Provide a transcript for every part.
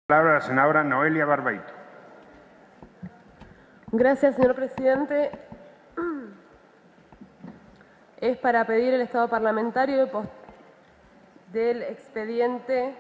Palabra a la senadora Noelia Barbeito. Gracias, señor presidente. Es para pedir el estado parlamentario del expediente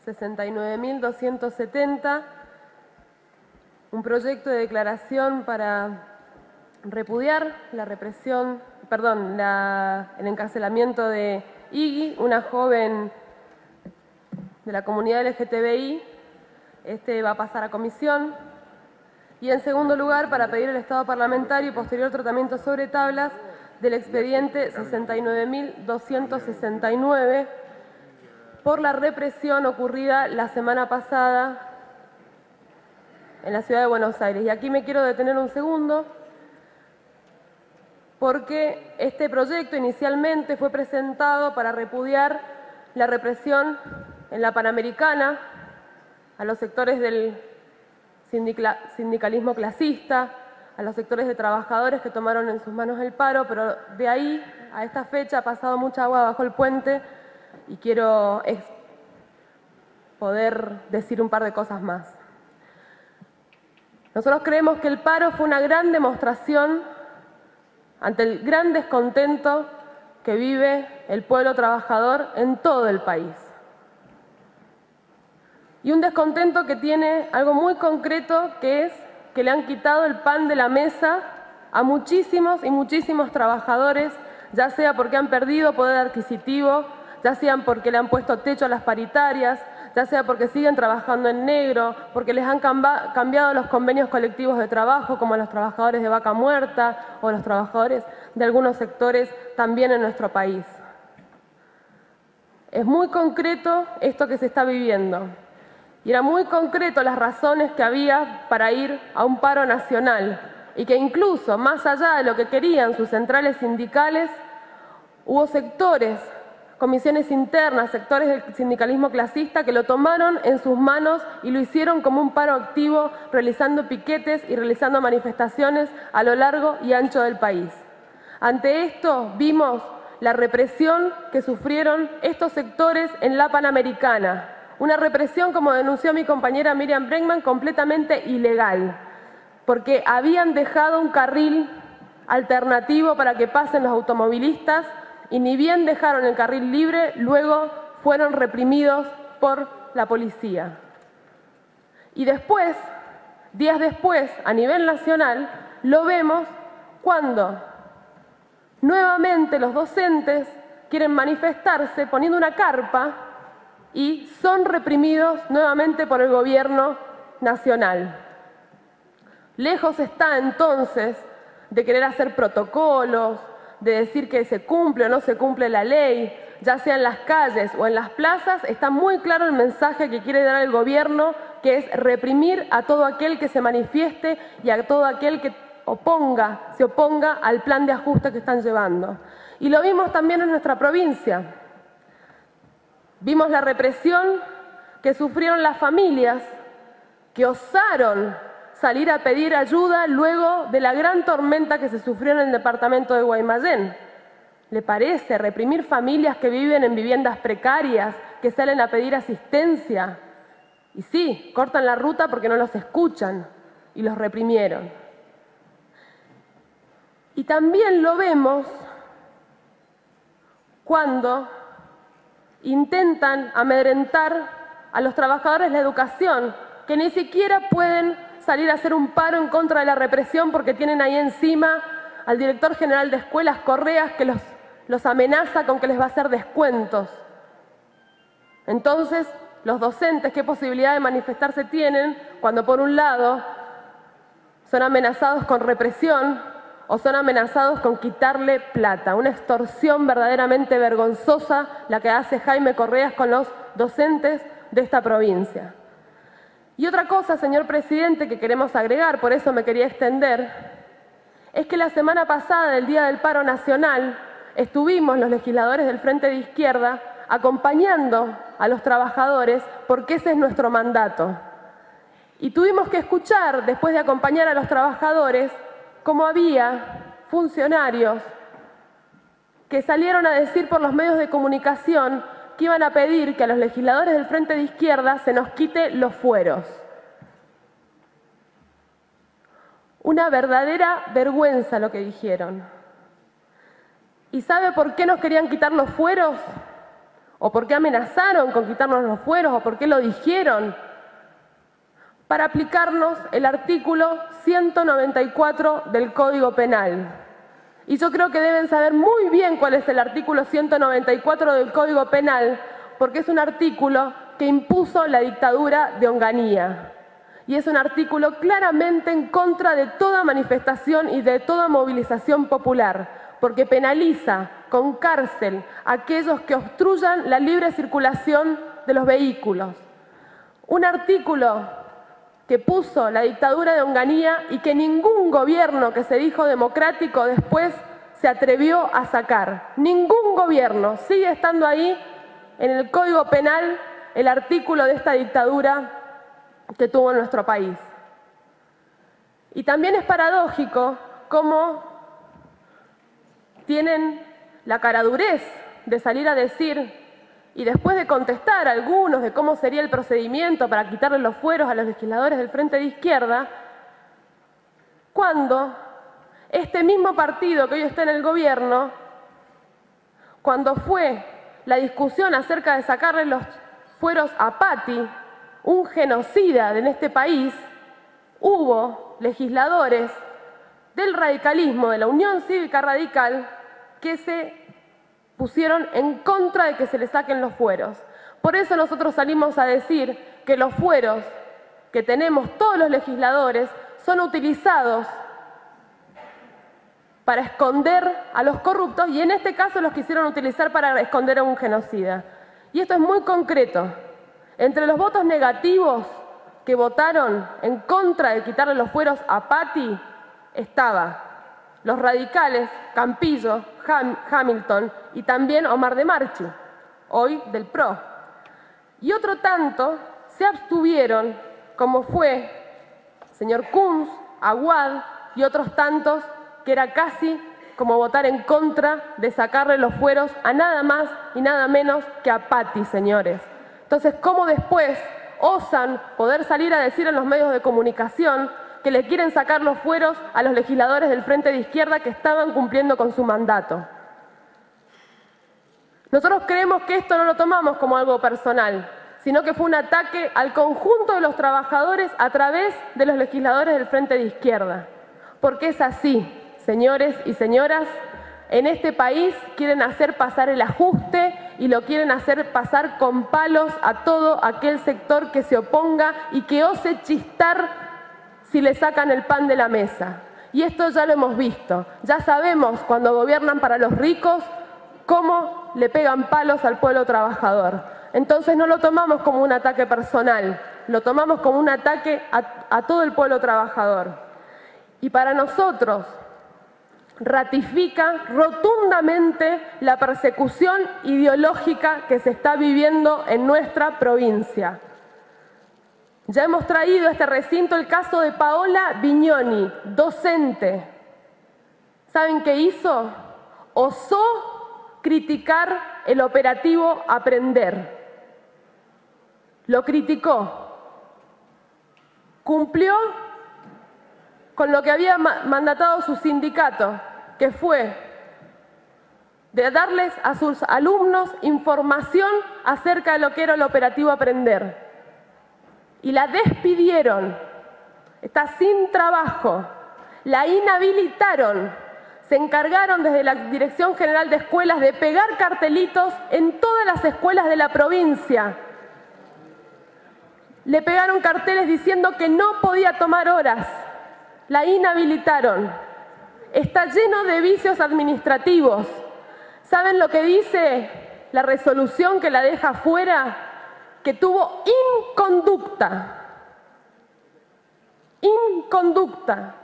69.270, un proyecto de declaración para repudiar la represión, el encarcelamiento de Iggy, una joven de la comunidad LGTBI. Este va a pasar a comisión. Y en segundo lugar, para pedir el estado parlamentario y posterior tratamiento sobre tablas del expediente 69.269 por la represión ocurrida la semana pasada en la ciudad de Buenos Aires. Y aquí me quiero detener un segundo, porque este proyecto inicialmente fue presentado para repudiar la represión en la Panamericana a los sectores del sindicalismo clasista, a los sectores de trabajadores que tomaron en sus manos el paro, pero de ahí a esta fecha ha pasado mucha agua bajo el puente y quiero poder decir un par de cosas más. Nosotros creemos que el paro fue una gran demostración ante el gran descontento que vive el pueblo trabajador en todo el país. Y un descontento que tiene algo muy concreto, que es que le han quitado el pan de la mesa a muchísimos y muchísimos trabajadores, ya sea porque han perdido poder adquisitivo, ya sea porque le han puesto techo a las paritarias, ya sea porque siguen trabajando en negro, porque les han cambiado los convenios colectivos de trabajo, como a los trabajadores de Vaca Muerta o los trabajadores de algunos sectores también en nuestro país. Es muy concreto esto que se está viviendo. Y era muy concreto las razones que había para ir a un paro nacional y que incluso, más allá de lo que querían sus centrales sindicales, hubo sectores, comisiones internas, sectores del sindicalismo clasista que lo tomaron en sus manos y lo hicieron como un paro activo, realizando piquetes y realizando manifestaciones a lo largo y ancho del país. Ante esto vimos la represión que sufrieron estos sectores en la Panamericana. Una represión, como denunció mi compañera Miriam Bregman, completamente ilegal, porque habían dejado un carril alternativo para que pasen los automovilistas y ni bien dejaron el carril libre, luego fueron reprimidos por la policía. Y después, días después, a nivel nacional, lo vemos cuando nuevamente los docentes quieren manifestarse poniendo una carpa y son reprimidos nuevamente por el gobierno nacional. Lejos está entonces de querer hacer protocolos, de decir que se cumple o no se cumple la ley, ya sea en las calles o en las plazas. Está muy claro el mensaje que quiere dar el gobierno, que es reprimir a todo aquel que se manifieste y a todo aquel que se oponga al plan de ajuste que están llevando. Y lo vimos también en nuestra provincia. Vimos la represión que sufrieron las familias que osaron salir a pedir ayuda luego de la gran tormenta que se sufrió en el departamento de Guaymallén. ¿Le parece reprimir familias que viven en viviendas precarias, que salen a pedir asistencia? Y sí, cortan la ruta porque no los escuchan y los reprimieron. Y también lo vemos cuando intentan amedrentar a los trabajadores de la educación, que ni siquiera pueden salir a hacer un paro en contra de la represión porque tienen ahí encima al director general de escuelas, Correas, que los amenaza con que les va a hacer descuentos. Entonces, los docentes, ¿qué posibilidad de manifestarse tienen cuando por un lado son amenazados con represión o son amenazados con quitarle plata? Una extorsión verdaderamente vergonzosa la que hace Jaime Correas con los docentes de esta provincia. Y otra cosa, señor presidente, que queremos agregar, por eso me quería extender, es que la semana pasada, el Día del Paro Nacional, estuvimos los legisladores del Frente de Izquierda acompañando a los trabajadores porque ese es nuestro mandato. Y tuvimos que escuchar, después de acompañar a los trabajadores, cómo había funcionarios que salieron a decir por los medios de comunicación que iban a pedir que a los legisladores del Frente de Izquierda se nos quite los fueros. Una verdadera vergüenza lo que dijeron. ¿Y sabe por qué nos querían quitar los fueros? ¿O por qué amenazaron con quitarnos los fueros? ¿O por qué lo dijeron? Para aplicarnos el artículo 194 del Código Penal. Y yo creo que deben saber muy bien cuál es el artículo 194 del Código Penal, porque es un artículo que impuso la dictadura de Onganía. Y es un artículo claramente en contra de toda manifestación y de toda movilización popular, porque penaliza con cárcel a aquellos que obstruyan la libre circulación de los vehículos. Un artículo que puso la dictadura de Onganía y que ningún gobierno que se dijo democrático después se atrevió a sacar. Ningún gobierno. Sigue estando ahí en el Código Penal el artículo de esta dictadura que tuvo en nuestro país. Y también es paradójico cómo tienen la caradurez de salir a decir, y después de contestar a algunos de cómo sería el procedimiento para quitarle los fueros a los legisladores del Frente de Izquierda, cuando este mismo partido que hoy está en el gobierno, cuando fue la discusión acerca de sacarle los fueros a Patti, un genocida en este país, hubo legisladores del radicalismo, de la Unión Cívica Radical, que se pusieron en contra de que se le saquen los fueros. Por eso nosotros salimos a decir que los fueros que tenemos todos los legisladores son utilizados para esconder a los corruptos y en este caso los quisieron utilizar para esconder a un genocida. Y esto es muy concreto. Entre los votos negativos que votaron en contra de quitarle los fueros a Patti estaba los radicales Campillo, Hamilton y también Omar de Marchi, hoy del PRO. Y otro tanto se abstuvieron, como fue señor Kunz, Aguad y otros tantos, que era casi como votar en contra de sacarle los fueros a nada más y nada menos que a Patti, señores. Entonces, ¿cómo después osan poder salir a decir en los medios de comunicación que le quieren sacar los fueros a los legisladores del Frente de Izquierda que estaban cumpliendo con su mandato? Nosotros creemos que esto no lo tomamos como algo personal, sino que fue un ataque al conjunto de los trabajadores a través de los legisladores del Frente de Izquierda. Porque es así, señores y señoras, en este país quieren hacer pasar el ajuste y lo quieren hacer pasar con palos a todo aquel sector que se oponga y que ose chistar si le sacan el pan de la mesa. Y esto ya lo hemos visto. Ya sabemos cuando gobiernan para los ricos cómo le pegan palos al pueblo trabajador. Entonces no lo tomamos como un ataque personal, lo tomamos como un ataque a todo el pueblo trabajador. Y para nosotros ratifica rotundamente la persecución ideológica que se está viviendo en nuestra provincia. Ya hemos traído a este recinto el caso de Paola Vignoni, docente. ¿Saben qué hizo? Osó criticar el operativo Aprender. Lo criticó. Cumplió con lo que había mandatado su sindicato, que fue de darles a sus alumnos información acerca de lo que era el operativo Aprender. Y la despidieron, está sin trabajo, la inhabilitaron, se encargaron desde la Dirección General de Escuelas de pegar cartelitos en todas las escuelas de la provincia. Le pegaron carteles diciendo que no podía tomar horas, la inhabilitaron, está lleno de vicios administrativos. ¿Saben lo que dice la resolución que la deja fuera? Que tuvo inconducta. Inconducta.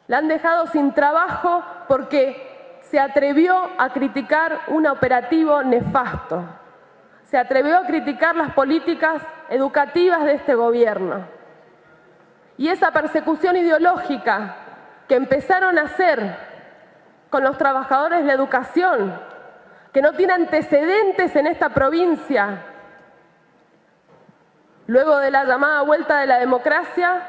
La han dejado sin trabajo porque se atrevió a criticar un operativo nefasto. Se atrevió a criticar las políticas educativas de este gobierno. Y esa persecución ideológica que empezaron a hacer con los trabajadores de la educación, que no tiene antecedentes en esta provincia. Luego de la llamada vuelta de la democracia,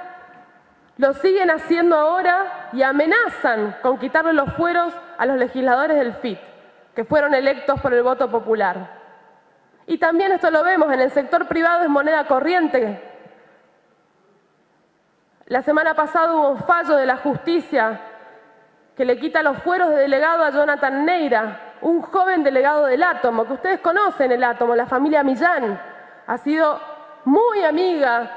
lo siguen haciendo ahora y amenazan con quitarle los fueros a los legisladores del FIT, que fueron electos por el voto popular. Y también esto lo vemos en el sector privado, es moneda corriente. La semana pasada hubo un fallo de la justicia que le quita los fueros de delegado a Jonathan Neira, un joven delegado del Átomo, que ustedes conocen el Átomo, la familia Millán. Ha sido muy amiga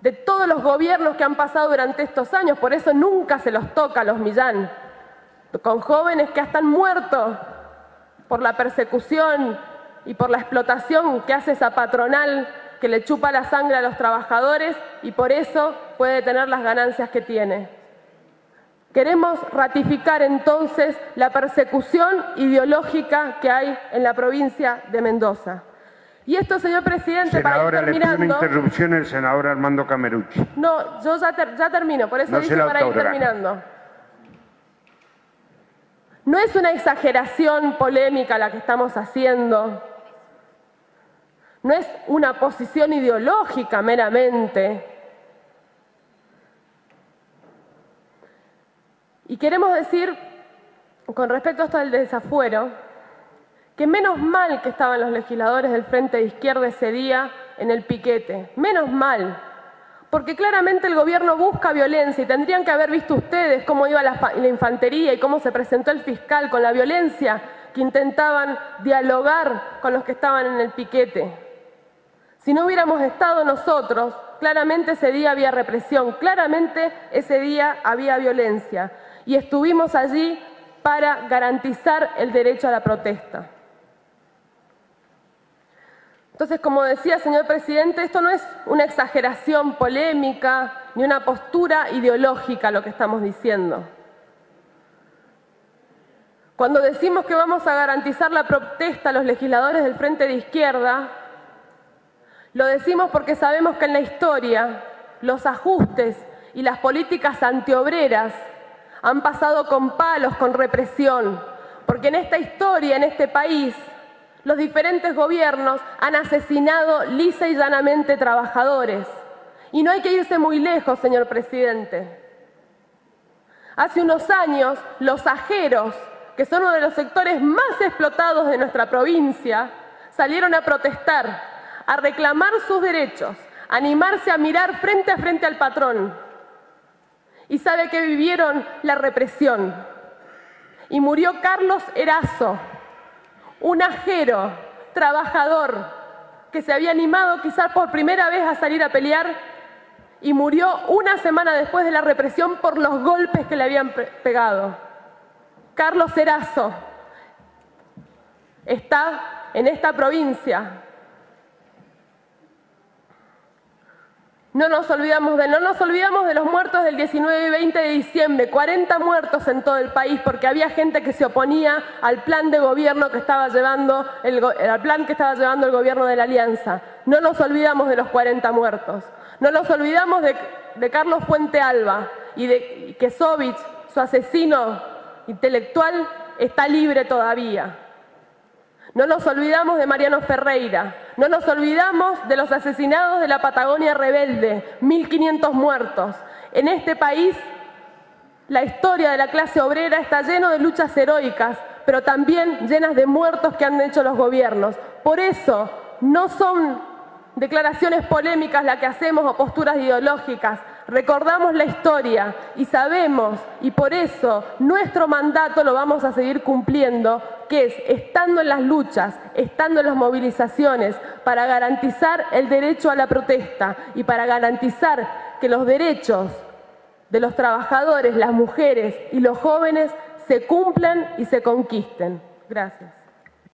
de todos los gobiernos que han pasado durante estos años, por eso nunca se los toca a los Millán, con jóvenes que hasta han muerto por la persecución y por la explotación que hace esa patronal que le chupa la sangre a los trabajadores y por eso puede tener las ganancias que tiene. Queremos ratificar entonces la persecución ideológica que hay en la provincia de Mendoza. Y esto, señor presidente, senadora, para ir terminando... le pido una interrupción al senador Armando Camerucci. No, yo ya termino, por eso No dije para ir terminando. No es una exageración polémica la que estamos haciendo. No es una posición ideológica meramente. Y queremos decir, con respecto a esto del desafuero, que menos mal que estaban los legisladores del Frente de Izquierda ese día en el piquete. Menos mal. Porque claramente el gobierno busca violencia y tendrían que haber visto ustedes cómo iba la infantería y cómo se presentó el fiscal con la violencia que intentaban dialogar con los que estaban en el piquete. Si no hubiéramos estado nosotros, claramente ese día había represión, claramente ese día había violencia. Y estuvimos allí para garantizar el derecho a la protesta. Entonces, como decía, señor presidente, esto no es una exageración polémica ni una postura ideológica lo que estamos diciendo. Cuando decimos que vamos a garantizar la protesta a los legisladores del Frente de Izquierda, lo decimos porque sabemos que en la historia los ajustes y las políticas antiobreras han pasado con palos, con represión, porque en esta historia, en este país, los diferentes gobiernos han asesinado lisa y llanamente trabajadores. Y no hay que irse muy lejos, señor presidente. Hace unos años, los ajeros, que son uno de los sectores más explotados de nuestra provincia, salieron a protestar, a reclamar sus derechos, a animarse a mirar frente a frente al patrón. Y sabe que vivieron la represión. Y murió Carlos Erazo, un ajero, trabajador, que se había animado quizás por primera vez a salir a pelear y murió una semana después de la represión por los golpes que le habían pegado. Carlos Erazo está en esta provincia. No nos olvidamos de los muertos del 19 y 20 de diciembre, 40 muertos en todo el país porque había gente que se oponía al plan de gobierno que estaba llevando el gobierno de la Alianza. No nos olvidamos de los 40 muertos. No nos olvidamos de Carlos Fuente Alba y que Sovich, su asesino intelectual, está libre todavía. No nos olvidamos de Mariano Ferreira, no nos olvidamos de los asesinados de la Patagonia Rebelde, 1500 muertos. En este país, la historia de la clase obrera está llena de luchas heroicas, pero también llenas de muertos que han hecho los gobiernos. Por eso, no son declaraciones polémicas las que hacemos o posturas ideológicas. Recordamos la historia y sabemos, y por eso nuestro mandato lo vamos a seguir cumpliendo, que es estando en las luchas, estando en las movilizaciones, para garantizar el derecho a la protesta y para garantizar que los derechos de los trabajadores, las mujeres y los jóvenes se cumplan y se conquisten. Gracias.